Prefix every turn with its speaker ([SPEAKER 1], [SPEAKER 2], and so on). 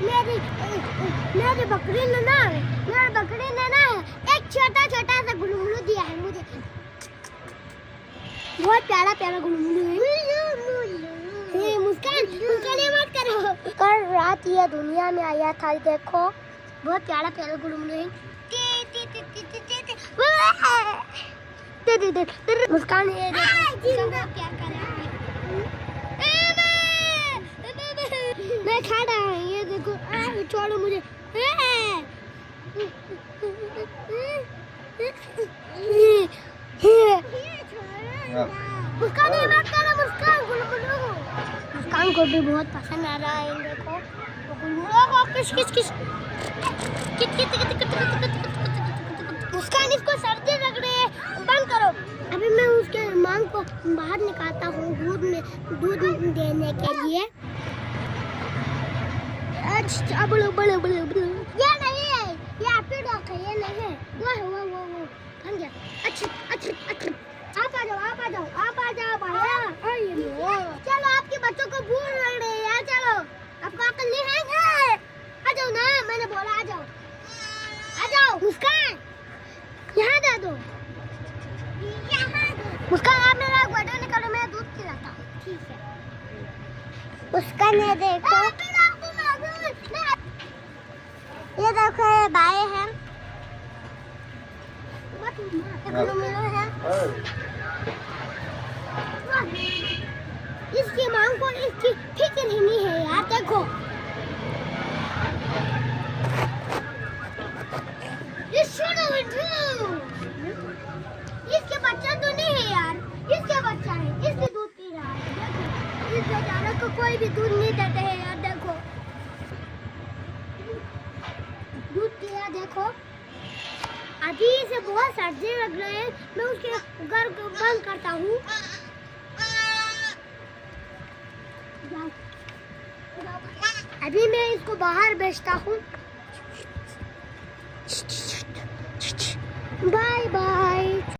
[SPEAKER 1] मेरी बकरी ने ना एक छोटा सा गुलगुलू दिया है मुझे। बहुत प्यारा गुलगुलू है। मुस्कान ये मत करो। कल रात ये दुनिया में आया था, देखो बहुत प्यारा गुलगुलू है। मुस्कान ये देखो क्या कर रहा है। मैं खा रहा हूँ, ये देखो। छोड़ो मुझे। मुस्कान ये मत करो। मुस्कान को भी बहुत पसंद आ रहा है। देखो मुस्कान, इसको सर्दी लग रही है, बंद करो। अभी मैं उसके मांग को बाहर निकालता हूँ दूध देने के लिए। अच्छा बोलो। ये नहीं है, ये आपकी डॉग है, ये नहीं है। वो बन गया। अच्छा आप आ जाओ भैया। चलो, आपके बच्चों को भूख लग रही है यार। चलो, आपको अकल नहीं है? आ जाओ ना, मैंने बोला आ जाओ। मुस्कान यहाँ दे दो। मुस्कान आप मेरा वीडियो निकालो, मैं दूध पिलाता हूँ। ठीक है। मुस्कान ये देखो, ये देखो ये बाय है। इसकी मांग को इसकी फिक्र ही नहीं है यार। देखो इसके बच्चा तो नहीं है यार, इसके बच्चा है, इसके दूध पी रहा है। देखो इस बेचारे को कोई भी दूध नहीं देते हैं यार। देखो दूध पिया। देखो अभी इसे बहुत सर्दी लग रही है, मैं उसके घर को बंद करता हूँ। अभी मैं इसको बाहर भेजता हूँ। Bye bye.